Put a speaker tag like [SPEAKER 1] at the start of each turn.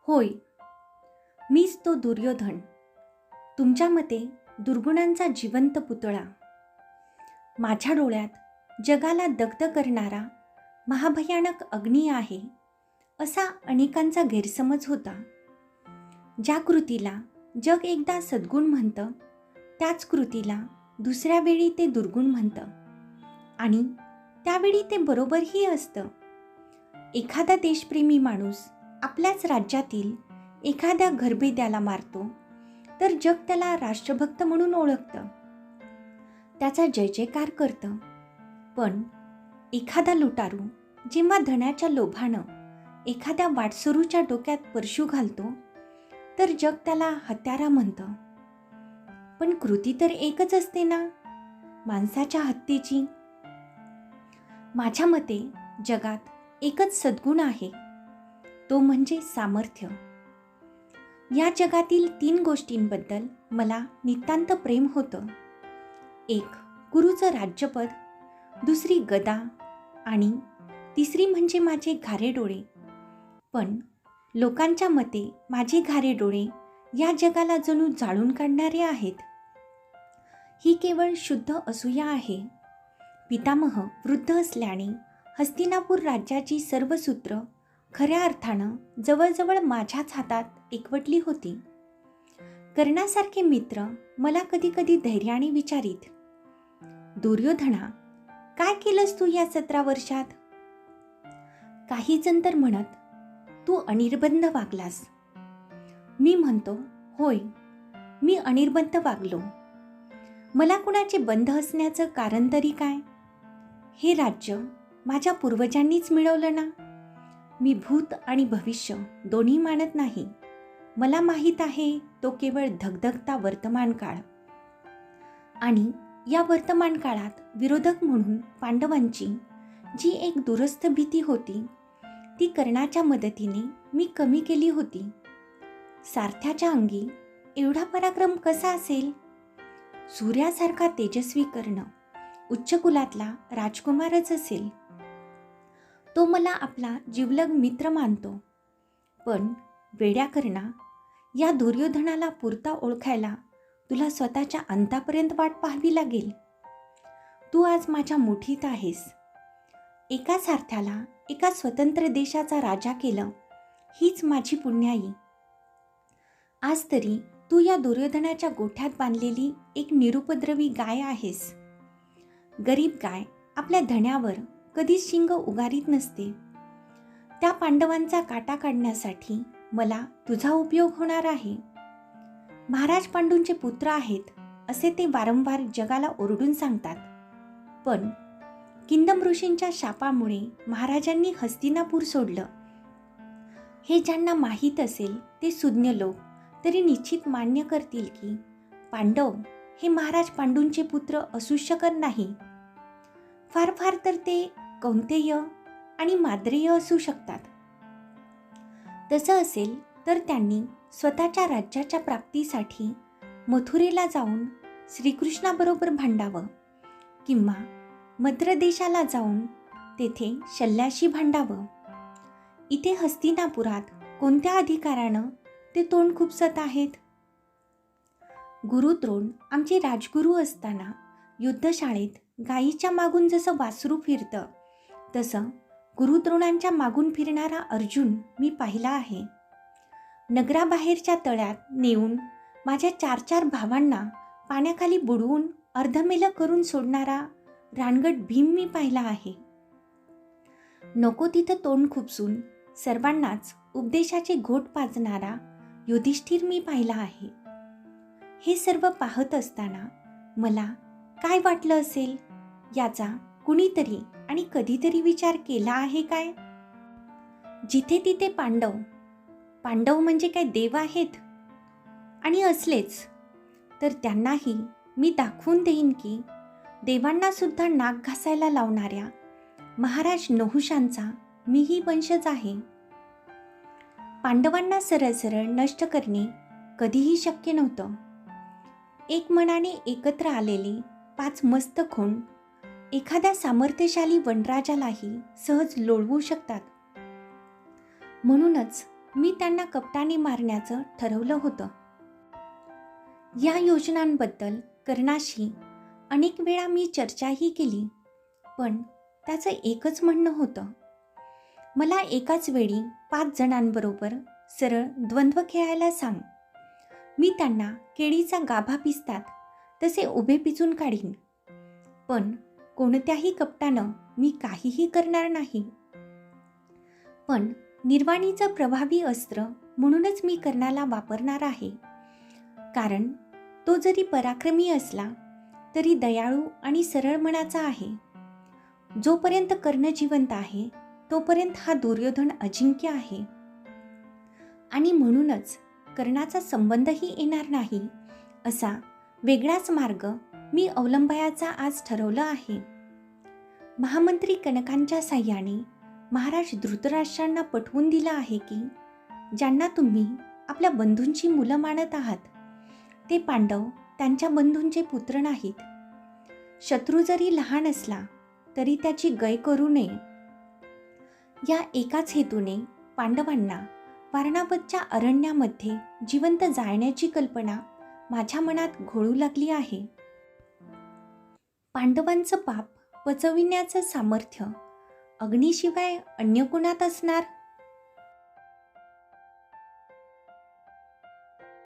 [SPEAKER 1] होय, मीच तो दुर्योधन. तुमच्या मते दुर्गुणांचा जिवंत पुतळा. माझ्या डोळ्यात जगाला दग्ध करणारा महाभयानक अग्नी आहे, असा अनेकांचा गैरसमज होता. ज्या कृतीला जग एकदा सद्गुण म्हणतं, त्याच कृतीला दुसऱ्या वेळी ते दुर्गुण म्हणतं. आणि त्यावेळी ते बरोबरही असतं. एखादा देशप्रेमी माणूस आपल्याच राज्यातील एखाद्या घरभेद्याला मारतो, तर जग त्याला राष्ट्रभक्त म्हणून ओळखतं, त्याचा जय जयकार करतं. पण एखादा लुटारू जेव्हा धनाच्या लोभानं एखाद्या वाटसरूच्या डोक्यात परशू घालतो, तर जग त्याला हत्यारा म्हणतं. पण कृती तर एकच असते ना, माणसाच्या हत्येची. माझ्या मते जगात एकच सद्गुण आहे, तो म्हणजे सामर्थ्य. या जगातील 3 गोष्टींबद्दल मला नितांत प्रेम होतं. एक, गुरुचं राज्यपद, दुसरी गदा आणि तिसरी म्हणजे माझे घारे डोळे. पण लोकांच्या मते माझे घारे डोळे या जगाला जणू जाळून काढणारे आहेत. ही केवळ शुद्ध असूया आहे. पितामह वृद्ध असल्याने हस्तिनापूर राज्याची सर्व सूत्र खऱ्या अर्थानं जवळजवळ माझ्याच हातात एकवटली होती. कर्णासारखे मित्र मला कधी कधी धैर्याने विचारीत, दुर्योधना, काय केलंस तू या 17 वर्षात? काही जण तर म्हणत, तू अनिर्बंध वागलास. मी म्हणतो, होय, मी अनिर्बंध वागलो. मला कुणाचे बंध असण्याचं कारण तरी काय? हे राज्य माझ्या पूर्वजांनीच मिळवलं ना. मी भूत आणि भविष्य दोन्ही मानत नाही. मला माहीत आहे तो केवळ धगधगता वर्तमान काळ. आणि या वर्तमान काळात विरोधक म्हणून पांडवांची जी एक दुरस्थ भीती होती, ती कर्णाच्या मदतीने मी कमी केली होती. सारथ्याच्या अंगी एवढा पराक्रम कसा असेल? सूर्यासारखा तेजस्वी कर्ण उच्च कुलातला राजकुमारच असेल. तो मला आपला जिवलग मित्र मानतो. पण वेड्या कर्णा, या दुर्योधनाला पुरता ओळखायला तुला स्वतःच्या अंतापर्यंत वाट पाहावी लागेल. तू आज माझ्या मुठीत आहेस. एका सारथ्याला एका स्वतंत्र देशाचा राजा केलं, हीच माझी पुण्याई. आज तरी तू या दुर्योधनाच्या गोठ्यात बांधलेली एक निरुपद्रवी गाय आहेस. गरीब गाय आपल्या धण्यावर कधीच शिंग उगारीत नसते. त्या पांडवांचा काटा काढण्यासाठी मला तुझा उपयोग होणार आहे. महाराज पांडूंचे पुत्र आहेत असे ते वारंवार जगाला ओरडून सांगतात. पण किंदम ऋषींच्या शापामुळे महाराजांनी हस्तिनापूर सोडलं. हे ज्यांना माहीत असेल ते सुज्ञ लोक तरी निश्चित मान्य करतील की पांडव हे महाराज पांडूंचे पुत्र असू शकत नाही. फार फार तर ते कौंतेय आणि माद्रेय असू शकतात. तसं असेल तर त्यांनी स्वतःच्या राज्याच्या प्राप्तीसाठी मथुरेला जाऊन श्रीकृष्णाबरोबर भांडावं, किंवा मद्र देशाला जाऊन तेथे शल्याशी भांडावं. इथे हस्तिनापुरात कोणत्या अधिकारानं ते तोंड खुपसत आहेत? गुरुद्रोण आमचे राजगुरू असताना युद्धशाळेत गायीच्या मागून जसं वासरू फिरतं, तसं गुरुद्रोणांच्या मागून फिरणारा अर्जुन मी पाहिला आहे. नगराबाहेरच्या तळ्यात नेऊन माझ्या 4-4 भावांना पाण्याखाली बुडवून अर्धमेलं करून सोडणारा रानगट भीम मी पाहिला आहे. नको तिथं तोंड खुपसून सर्वांनाच उपदेशाचे घोट पाजणारा युधिष्ठिर मी पाहिला आहे. हे सर्व पाहत असताना मला काय वाटलं असेल याचा कुणीतरी आणि कधीतरी विचार केला आहे काय? जिथे तिथे पांडव, पांडव म्हणजे काय देव आहेत? आणि असलेच तर त्यांनाही मी दाखवून देईन की देवांना सुद्धा नाक घासायला लावणाऱ्या महाराज नहुशांचा मीही वंशज आहे. पांडवांना सरळ सरळ नष्ट करणे कधीही शक्य नव्हतं. एक मनाने एकत्र आलेले 5 मस्त खोंड एखाद्या सामर्थ्यशाली वनराजालाही सहज लोळवू शकतात. म्हणूनच मी त्यांना कपटाने मारण्याचं ठरवलं होतं. या योजनांबद्दल कर्णाशी अनेक वेळा मी चर्चाही केली, पण त्याचं एकच म्हणणं होतं, मला एकाच वेळी 5 जणांबरोबर सरळ द्वंद्व खेळायला सांग. मी त्यांना केळीचा गाभा पिसतात तसे उभे पिचून काढीन, पण कोणत्याही कपटानं मी काहीही करणार नाही. पण निर्वाणीचं प्रभावी अस्त्र म्हणूनच मी कर्णाला वापरणार आहे, कारण तो जरी पराक्रमी असला तरी दयाळू आणि सरळ मनाचा आहे. जोपर्यंत कर्ण जिवंत आहे तोपर्यंत हा दुर्योधन अजिंक्य आहे, आणि म्हणूनच कर्णाचा संबंधही येणार नाही असा वेगळाच मार्ग मी अवलंबायचा आज ठरवलं आहे. महामंत्री कनकांच्या साह्याने महाराज धृतराष्ट्रांना पटवून दिलं आहे की ज्यांना तुम्ही आपल्या बंधूंची मुलं मानत आहात ते पांडव त्यांच्या बंधूंचे पुत्र नाहीत. शत्रू जरी लहान असला तरी त्याची गय करू नये, या एकाच हेतूने पांडवांना वारणावतच्या अरण्यामध्ये जिवंत जाळण्याची कल्पना माझ्या मनात घोळू लागली आहे. पांडवांचं पाप पचविण्याचं सामर्थ्य अग्नीशिवाय अन्य कुणात असणार?